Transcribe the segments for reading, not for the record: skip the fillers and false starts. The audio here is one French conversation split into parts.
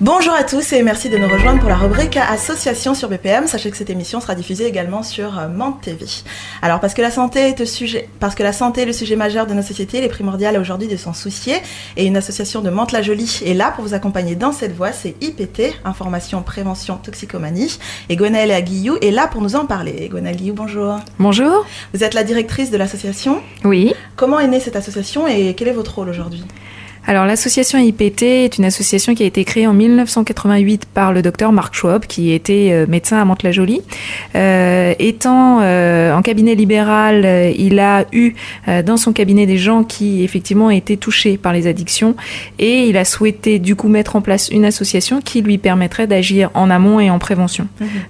Bonjour à tous et merci de nous rejoindre pour la rubrique Association sur BPM. Sachez que cette émission sera diffusée également sur Mante TV. Alors parce que la santé est le sujet majeur de nos sociétés, il est primordial aujourd'hui de s'en soucier. Et une association de Mantes-la-Jolie est là pour vous accompagner dans cette voie, c'est IPT, Information Prévention Toxicomanie. Et Gwenaëlle Guillou est là pour nous en parler. Gwenaëlle Guillou, bonjour. Bonjour. Vous êtes la directrice de l'association. Oui. Comment est née cette association et quel est votre rôle aujourd'hui ? Alors l'association IPT est une association qui a été créée en 1988 par le docteur Marc Schwab, qui était médecin à Mantes-la-Jolie. Étant en cabinet libéral, il a eu dans son cabinet des gens qui effectivement étaient touchés par les addictions et il a souhaité du coup mettre en place une association qui lui permettrait d'agir en amont et en prévention.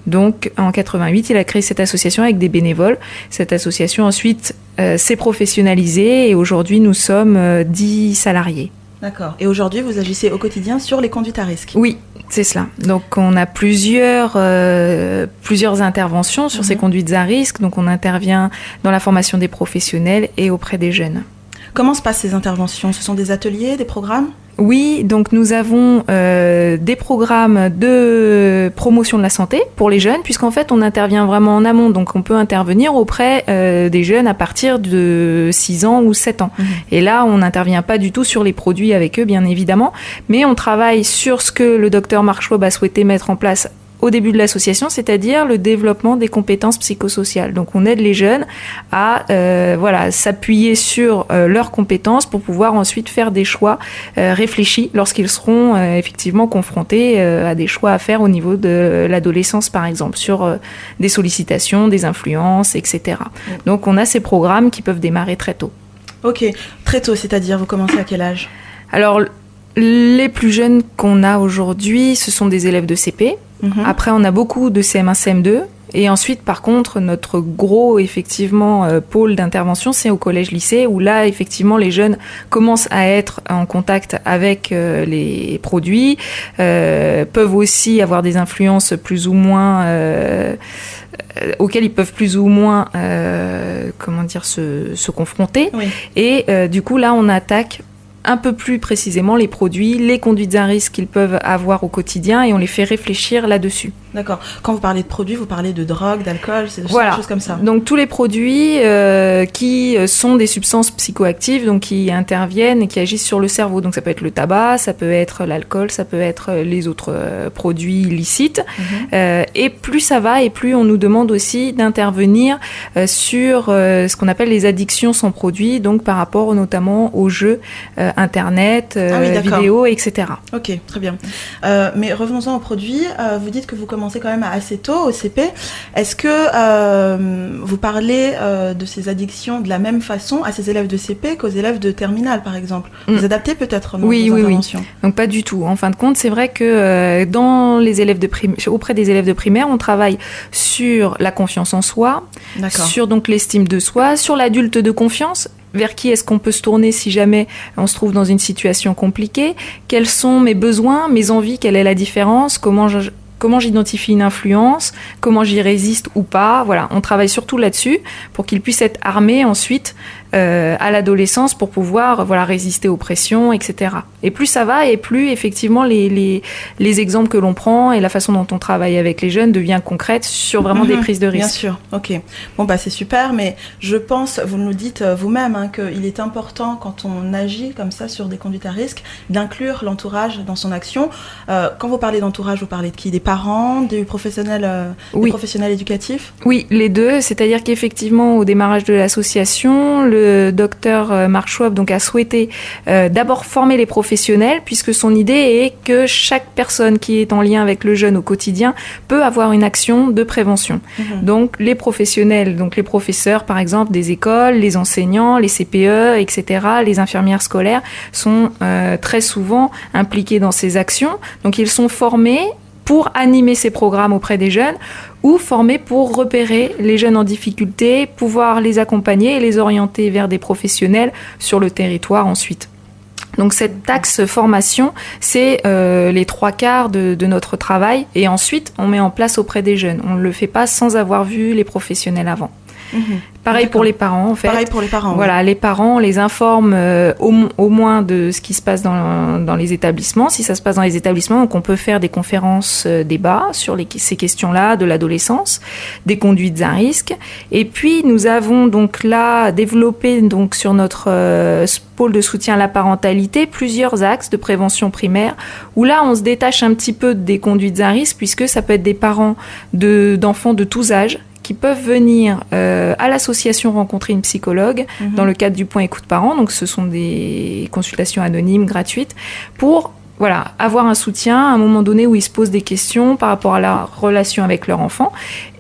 Donc en 88, il a créé cette association avec des bénévoles. Cette association ensuite s'est professionnalisée et aujourd'hui nous sommes 10 salariés. D'accord. Et aujourd'hui, vous agissez au quotidien sur les conduites à risque. Oui, c'est cela. Donc, on a plusieurs interventions sur ces conduites à risque. Donc, on intervient dans la formation des professionnels et auprès des jeunes. Comment se passent ces interventions ? Ce sont des ateliers, des programmes ? Oui, donc nous avons des programmes de promotion de la santé pour les jeunes, puisqu'en fait on intervient vraiment en amont, donc on peut intervenir auprès des jeunes à partir de 6 ans ou 7 ans. Et là, on n'intervient pas du tout sur les produits avec eux, bien évidemment, mais on travaille sur ce que le docteur Marc Schwab a souhaité mettre en place au début de l'association, c'est-à-dire le développement des compétences psychosociales. Donc on aide les jeunes à s'appuyer sur leurs compétences pour pouvoir ensuite faire des choix réfléchis lorsqu'ils seront effectivement confrontés à des choix à faire au niveau de l'adolescence, par exemple, sur des sollicitations, des influences, etc. Donc on a ces programmes qui peuvent démarrer très tôt. Ok, très tôt, c'est-à-dire vous commencez à quel âge ? Alors, les plus jeunes qu'on a aujourd'hui, ce sont des élèves de CP. Après, on a beaucoup de CM1, CM2. Et ensuite, par contre, notre gros, effectivement, pôle d'intervention, c'est au collège-lycée, où là, effectivement, les jeunes commencent à être en contact avec les produits, peuvent aussi avoir des influences plus ou moins... auxquels ils peuvent plus ou moins se confronter. Oui. Et du coup, là, on attaque un peu plus précisément les produits, les conduites à risque qu'ils peuvent avoir au quotidien et on les fait réfléchir là-dessus. D'accord. Quand vous parlez de produits, vous parlez de drogue, d'alcool, c'est des choses comme ça. Donc tous les produits qui sont des substances psychoactives, donc qui interviennent et qui agissent sur le cerveau. Donc ça peut être le tabac, ça peut être l'alcool, ça peut être les autres produits licites. Et plus ça va et plus on nous demande aussi d'intervenir sur ce qu'on appelle les addictions sans produits, donc par rapport notamment aux jeux Internet, vidéo, etc. Ok, très bien. Mais revenons-en aux produits. Vous dites que vous commencez quand même assez tôt au CP. Est-ce que vous parlez de ces addictions de la même façon à ces élèves de CP qu'aux élèves de terminale, par exemple ? Vous adaptez peut-être vos interventions ? Oui. Donc pas du tout. En fin de compte, c'est vrai que auprès des élèves de primaire, on travaille sur la confiance en soi, sur donc l'estime de soi, sur l'adulte de confiance. Vers qui est-ce qu'on peut se tourner si jamais on se trouve dans une situation compliquée ? Quels sont mes besoins, mes envies ? Quelle est la différence ? Comment j'identifie une influence ? Comment j'y résiste ou pas ? Voilà, on travaille surtout là-dessus pour qu'ils puissent être armés ensuite à l'adolescence pour pouvoir résister aux pressions, etc. Et plus ça va, et plus effectivement les exemples que l'on prend et la façon dont on travaille avec les jeunes devient concrète sur vraiment des prises de risque. Bien sûr, ok. Bon, c'est super, mais je pense, vous nous dites vous-même, qu'il est important quand on agit comme ça sur des conduites à risque, d'inclure l'entourage dans son action. Quand vous parlez d'entourage, vous parlez de qui ? Des parents, des professionnels, des professionnels éducatifs ? Oui, les deux. C'est-à-dire qu'effectivement, au démarrage de l'association, le docteur Marc Schwab donc, a souhaité d'abord former les professionnels, puisque son idée est que chaque personne qui est en lien avec le jeune au quotidien peut avoir une action de prévention. Donc, les professionnels, donc les professeurs, par exemple, des écoles, les enseignants, les CPE, etc., les infirmières scolaires sont très souvent impliqués dans ces actions. Donc, ils sont formés pour animer ces programmes auprès des jeunes ou formés pour repérer les jeunes en difficulté, pouvoir les accompagner et les orienter vers des professionnels sur le territoire ensuite. Donc cette axe formation, c'est les 3/4 de notre travail et ensuite on met en place auprès des jeunes. On ne le fait pas sans avoir vu les professionnels avant. Pareil pour les parents, en fait. Pareil pour les parents. Voilà, les parents, on les informe au moins de ce qui se passe dans les établissements. Si ça se passe dans les établissements, donc on peut faire des conférences débats sur ces questions-là de l'adolescence, des conduites à risque. Et puis, nous avons donc là développé donc sur notre pôle de soutien à la parentalité plusieurs axes de prévention primaire où là, on se détache un petit peu des conduites à risque puisque ça peut être des parents d'enfants de tous âges qui peuvent venir à l'association rencontrer une psychologue dans le cadre du point écoute parents. Donc, ce sont des consultations anonymes, gratuites, pour avoir un soutien à un moment donné où ils se posent des questions par rapport à la relation avec leur enfant.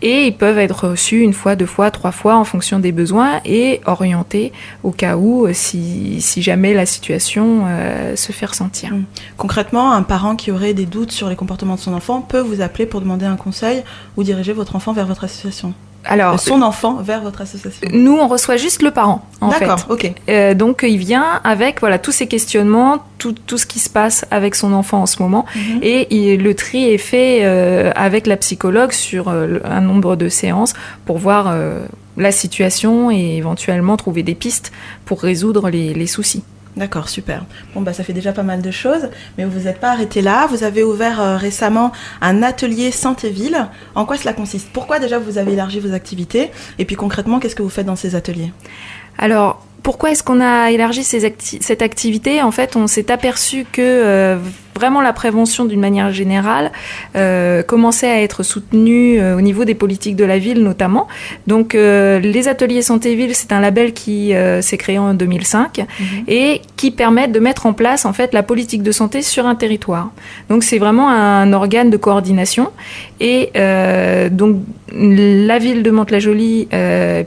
Et ils peuvent être reçus 1 fois, 2 fois, 3 fois en fonction des besoins et orientés au cas où, si jamais la situation se fait ressentir. Concrètement, un parent qui aurait des doutes sur les comportements de son enfant peut vous appeler pour demander un conseil ou diriger votre enfant vers votre association. Alors, son enfant vers votre association. Nous, on reçoit juste le parent, en fait. D'accord, ok. Donc, il vient avec tous ces questionnements, tout ce qui se passe avec son enfant en ce moment. Et le tri est fait avec la psychologue sur un nombre de séances pour voir la situation et éventuellement trouver des pistes pour résoudre les soucis. D'accord, super. Bon, ça fait déjà pas mal de choses, mais vous n'êtes pas arrêté là. Vous avez ouvert récemment un atelier Santé-Ville. En quoi cela consiste ? Pourquoi déjà vous avez élargi vos activités ? Et puis concrètement, qu'est-ce que vous faites dans ces ateliers ? Alors, pourquoi est-ce qu'on a élargi cette activité ? En fait, on s'est aperçu que vraiment la prévention d'une manière générale commençait à être soutenue au niveau des politiques de la ville notamment. Donc les ateliers Santé-Ville, c'est un label qui s'est créé en 2005 et qui permet de mettre en place en fait la politique de santé sur un territoire. Donc c'est vraiment un organe de coordination et donc la ville de Mantes-la-Jolie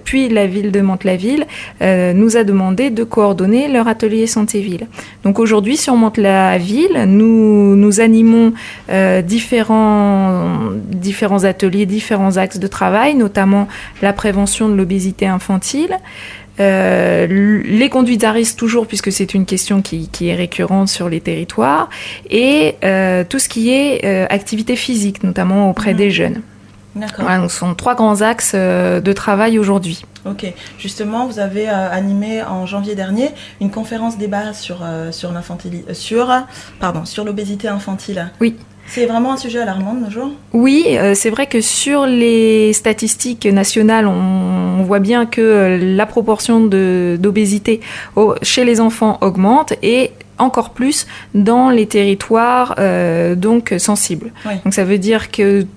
puis la ville de Mantes-la-Ville nous a demandé de coordonner leur atelier Santé-Ville. Donc aujourd'hui sur Mantes-la-Ville, nous animons différents ateliers, différents axes de travail, notamment la prévention de l'obésité infantile, les conduites à risque toujours, puisque c'est une question qui est récurrente sur les territoires, et tout ce qui est activité physique, notamment auprès des jeunes. D'accord. Voilà, donc ce sont 3 grands axes de travail aujourd'hui. Ok. Justement, vous avez animé en janvier dernier une conférence débat sur l'obésité infantile. Oui. C'est vraiment un sujet alarmant de nos jours ? Oui, c'est vrai que sur les statistiques nationales, on voit bien que la proportion d'obésité chez les enfants augmente et encore plus dans les territoires donc sensibles. Oui. Donc ça veut dire que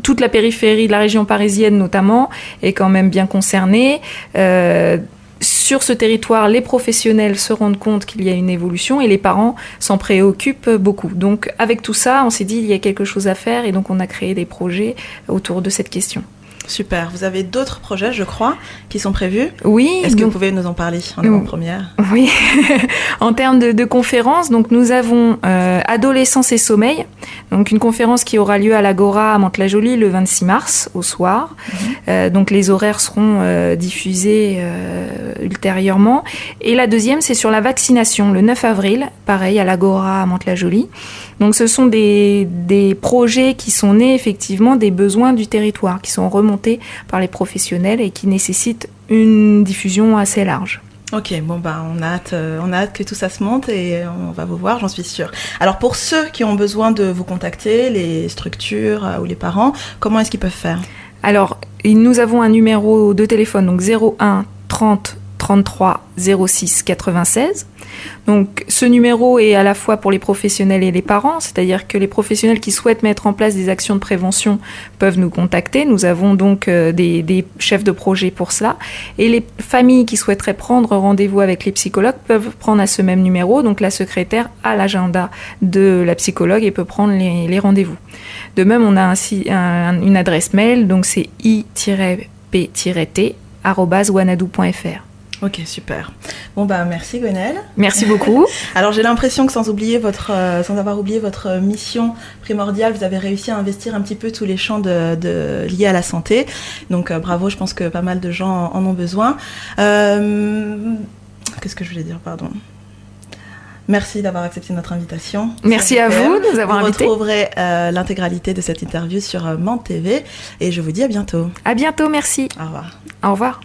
toute la périphérie de la région parisienne notamment est quand même bien concernée. Sur ce territoire, les professionnels se rendent compte qu'il y a une évolution et les parents s'en préoccupent beaucoup. Donc avec tout ça, on s'est dit il y a quelque chose à faire et donc on a créé des projets autour de cette question. Super. Vous avez d'autres projets, je crois, qui sont prévus ? Oui. Est-ce que vous pouvez nous en parler en avant-première ? Oui. En termes de conférences, donc nous avons Adolescence et sommeil, donc une conférence qui aura lieu à l'Agora à Mantes-la-Jolie le 26 mars au soir. Donc les horaires seront diffusés ultérieurement. Et la deuxième, c'est sur la vaccination, le 9 avril, pareil, à l'Agora à Mantes-la-Jolie. Donc ce sont des projets qui sont nés effectivement des besoins du territoire, qui sont remontés par les professionnels et qui nécessitent une diffusion assez large. Ok, on a hâte que tout ça se monte et on va vous voir, j'en suis sûre. Alors pour ceux qui ont besoin de vous contacter, les structures ou les parents, comment est-ce qu'ils peuvent faire ? Alors, nous avons un numéro de téléphone, donc 01 30 33 06 96. Donc ce numéro est à la fois pour les professionnels et les parents, c'est-à-dire que les professionnels qui souhaitent mettre en place des actions de prévention peuvent nous contacter. Nous avons donc des chefs de projet pour cela. Et les familles qui souhaiteraient prendre rendez-vous avec les psychologues peuvent prendre à ce même numéro. Donc la secrétaire a l'agenda de la psychologue et peut prendre les rendez-vous. De même, on a ainsi une adresse mail, donc c'est i-p-t@wanadoo.fr. Ok, super. Merci Gwenaëlle. Merci beaucoup. Alors j'ai l'impression que sans avoir oublié votre mission primordiale, vous avez réussi à investir un petit peu tous les champs liés à la santé. Donc bravo, je pense que pas mal de gens en ont besoin. Qu'est-ce que je voulais dire, pardon ? Merci d'avoir accepté notre invitation. Merci à vous de nous avoir invités. Vous retrouverez l'intégralité de cette interview sur Mante TV et je vous dis à bientôt. À bientôt, merci. Au revoir. Au revoir.